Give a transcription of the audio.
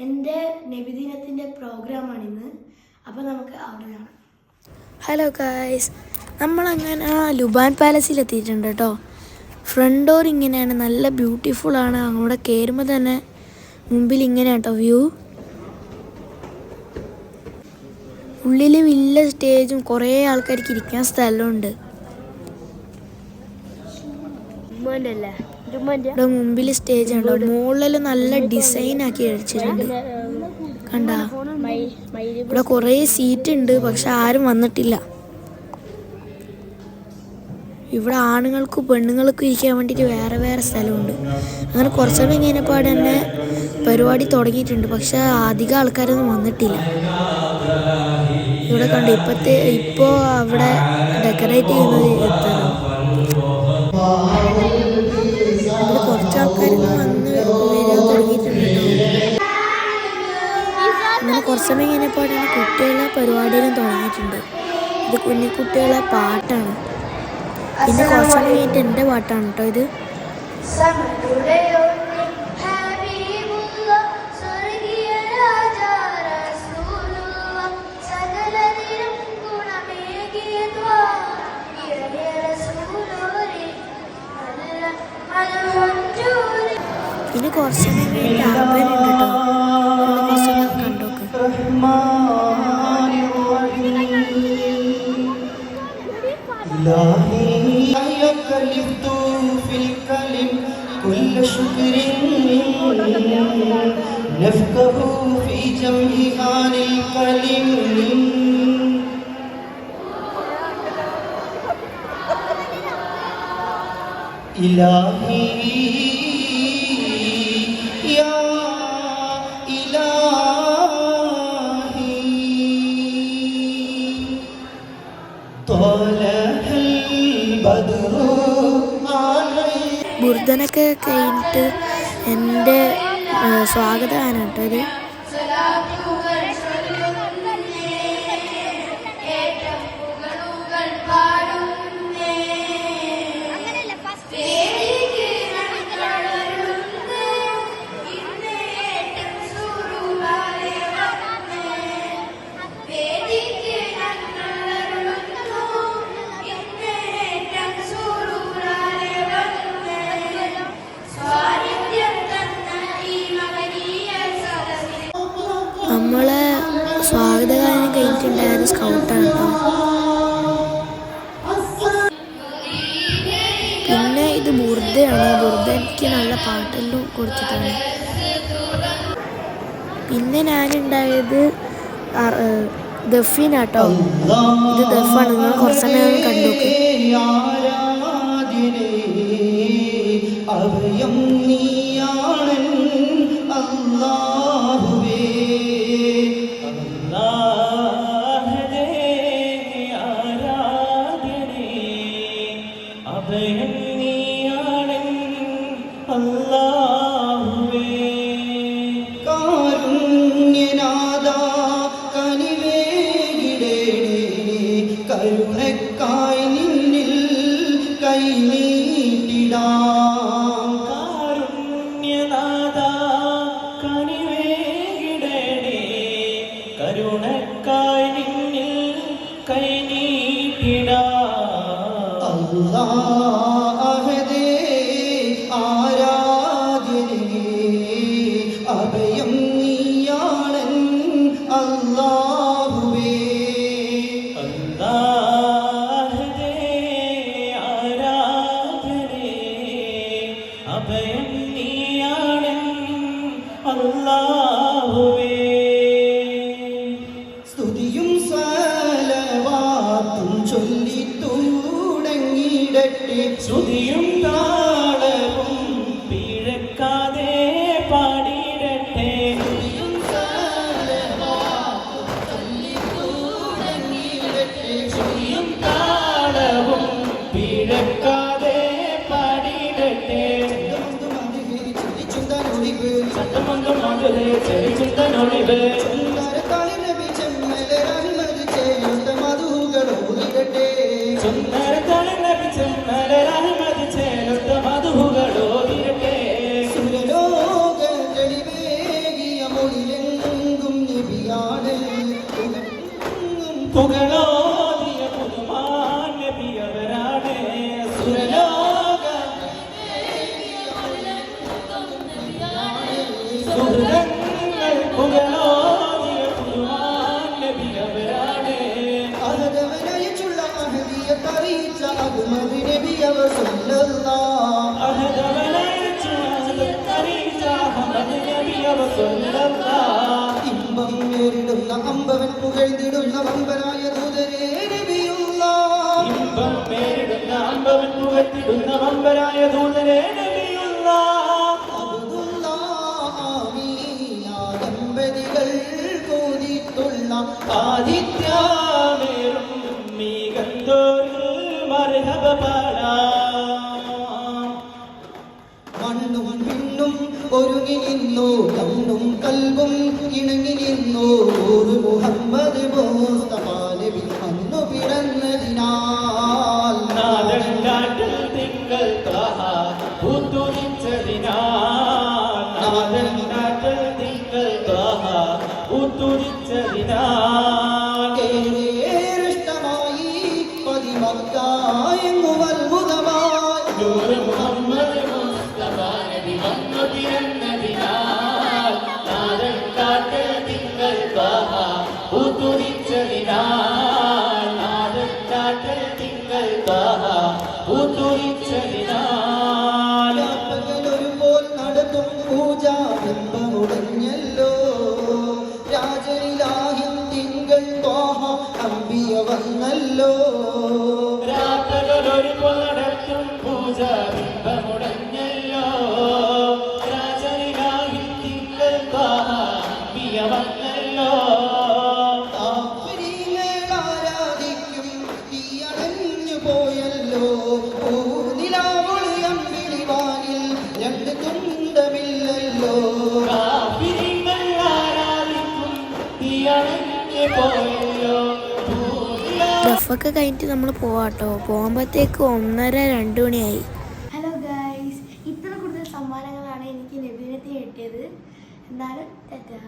എൻ്റെ നബിദിനത്തിൻ്റെ പ്രോഗ്രാമാണിന്ന്. അപ്പോൾ നമുക്ക് അവിടെ കാണാം. ഹലോ ഗായ്സ്, നമ്മളങ്ങനെ ലുബാൻ പാലസിൽ എത്തിയിട്ടുണ്ട് കേട്ടോ. ഫ്രണ്ട് ഡോർ ഇങ്ങനെയാണ്, നല്ല ബ്യൂട്ടിഫുള്ളാണ്. അങ്ങോട്ട് കയറുമ്പോൾ തന്നെ മുമ്പിൽ ഇങ്ങനെയാണ് കേട്ടോ വ്യൂ. ഉള്ളിൽ വലിയ സ്റ്റേജും കുറേ ആൾക്കാർക്ക് ഇരിക്കാൻ സ്ഥലമുണ്ട്. ഇവിടെ മുമ്പിൽ സ്റ്റേജ് ഉണ്ടോ, മുകളിൽ നല്ല ഡിസൈൻ ആക്കി അടിച്ചിട്ടുണ്ട് കണ്ടാ. ഇവിടെ കുറേ സീറ്റ് ഉണ്ട്, പക്ഷെ ആരും വന്നിട്ടില്ല. ഇവിടെ ആണുങ്ങൾക്കും പെണ്ണുങ്ങൾക്കും ഇരിക്കാൻ വേണ്ടിയിട്ട് വേറെ വേറെ സ്ഥലമുണ്ട്. അങ്ങനെ കുറച്ചുകൂടെ കഴിഞ്ഞപ്പോൾ തന്നെ പരിപാടി തുടങ്ങിയിട്ടുണ്ട്, പക്ഷെ അധികം ആൾക്കാരൊന്നും വന്നിട്ടില്ല. ഇവിടെ കണ്ടു ഇപ്പോൾ അവിടെ ഡെക്കറേറ്റ് ചെയ്യുന്നത് എത്തണം. ഇവിടെ കുറച്ച് ആൾക്കാരൊന്നും വന്ന് വരാൻ തുടങ്ങിയിട്ടുണ്ട് കേട്ടോ. അങ്ങനെ കുറച്ച് സമയം കഴിഞ്ഞപ്പോൾ തന്നെ കുട്ടികളുടെ പരിപാടികളും തുടങ്ങിയിട്ടുണ്ട്. ഇത് കുഞ്ഞിക്കുട്ടികളുടെ പാട്ടാണ്. പിന്നെ കുറച്ച് സമയം കഴിഞ്ഞിട്ട് എൻ്റെ പാട്ടാണ് കേട്ടോ ഇത്. പിന്നെ കുറച്ച് സമയം കഴിഞ്ഞിട്ട് അർബനുണ്ട് കേട്ടോ. കുറച്ച് സമയം കണ്ടോക്ക്. كل شكر نفقه في جمعها الكلم إلهي يا إلهي طلع البدر ബുർദനൊക്കെ കഴിഞ്ഞിട്ട് എൻ്റെ സ്വാഗതമാണ് കേട്ടോ ഇത്. നമ്മളെ സ്വാഗതഗാനം കഴിഞ്ഞിട്ടുണ്ടായത് സ്കൗട്ടാണ് കേട്ടോ. പിന്നെ ഇത് ബുർദയാണ്. ബുർദ എനിക്ക് നല്ല പാട്ടെല്ലാം കൊടുത്തിട്ടാണ്. പിന്നെ ഞാനുണ്ടായത് ദഫിനാട്ടോ. ഇത് ദഫാണ്. നിങ്ങൾ കുറച്ച് സമയം കണ്ടോക്ക്. കരുണക്കായി നിന്നിൽ കൈ നീട്ടിടാം. കാരുണ്യനാഥ കനിവേകിടണേ, കരുണക്കായി നിന്നിൽ കൈ നീട്ടിടാം. അല്ലാഹുവേ ആരാധ്യനേ, അഭയം നീയാണൻ അല്ലാഹുവേ. അഭയം നീയാണ് അല്ലാഹുവേ. സ്തുതിയും സലവാത്തും ചൊല്ലി തുടങ്ങിയിടട്ടെ, ശ്രുതിയും താളവും പിഴക്കാതെ പാടിയിടട്ടെ. സ്തുതിയും സലവാത്തും ചൊല്ലി തുടങ്ങിയിടട്ടെ, ശ്രുതിയും താളവും പിഴക്കാതെ പാടിയിടട്ടെ. ചന്തമംഗം മാടുതേ ചെറിച്ചുണ്ടനൊളിവ് ചുന്ദരത്താളി നബി ചെമ്മലെ റഹ്മത്ത് ചേരുന്ന മധുകളോതിരട്ടെ. ചുന്ദരത്താളി നബി ചെമ്മലെ റഹ്മത്ത് ചേരുന്ന മധുകളോതിരട്ടെ. സുരലോക തെളിവേകിയ മൊഴിലെ പുകളോതിയ പുതുമാൻ നബിയവരാണ് സുരലോക സുഹൃതങ്ങൾ പുകളോതിയ പുതുമാൻ നബിയവരാണ് അഹദവനയച്ചുള്ള അഹദിയത്തറിയിച്ച അഹ്മദ് നബിയവർ സല്ലല്ലാഹ് ഇമ്പം നേരിടുന്ന അമ്പവൻ പുകഴ്ന്നിടുന്ന വമ്പനായ ദൂതരേ നബിയുള്ളാഹ് ഇമ്പം പേരിടുന്ന അമ്പവൻ പുകഴ്ത്തിടുന്ന വമ്പരായ ദൂതരേ നബിയുള്ളാഹ് അബ്ദുല്ലാഹ് ആമീന ദമ്പതികൾ കോതിത്തുള്ള ആദിത്യമേറും മീകന്തോരിൽ മർഹബ പാടാം മണ്ണും പിണ്ണും ഒരുങ്ങി നിന്നു കണ്ണും കൽബും ഇണങ്ങി നിന്നു ഒരു മുഹമ്മദ് മുസ്തഫ നബി അന്നു പിറന്നതിനാൽ നാദൻ നാട്ടിൽ തിങ്കൾ ത്വഹ പൂത്തുരിച്ചതിനാൽ നാദൻ നാട്ടിൽ തിങ്കൾ ത്വഹ പൂത്തുരിച്ചതിനാൽ ഏറെഷ്ടമായി പതിമക്കായെങ്ങും അത്ഭുതമായി നൂറ് മുഹമ്മദ് മുസ്തഫ നബി വന്നു പിറന്നതിനാൽ നാദൻ നാട്ടിൽ തിങ്കൾ ത്വഹ പൂത്തുരിച്ചതിനാൽ നാദൻ നാട്ടിൽ തിങ്കൾ ത്വഹ പൂത്തുരിച്ചതിനാൽ പകലൊരുപോൽ നടത്തും പൂജ ബിംബമുടഞ്ഞല്ലോ രാജനിലാഹിൻ തിങ്കൾ ത്വാഹ അമ്പിയ വന്നല്ലോ രാത്രികളൊരു നടത്തും പൂജ ബിംബമുടഞ്ഞല്ലോ രാജനിലാഹിൻ തിങ്കൾ ത്വാഹ അമ്പിയ വന്നല്ലോ ആരാധിക്കും തീയണഞ്ഞു പോയല്ലോ പൂനിലാവൊളിയം വിളിവാനിൽ രണ്ട് തുണ്ടമില്ലല്ലോ കാഫിരിങ്ങൾ ആരാധിക്കും തീയണഞ്ഞു പോയല്ലോ ദഫൊക്കെ കഴിഞ്ഞിട്ട് നമ്മൾ പോവാട്ടോ. പോകുമ്പോഴത്തേക്ക് 1:30-2 മണിയായി. ഹലോ ഗൈസ്, ഇത്ര കൂടുതൽ സമ്മാനങ്ങളാണ് എനിക്ക് നബിദിനത്തിന് കിട്ടിയത്. എന്നാലും ടാറ്റാ.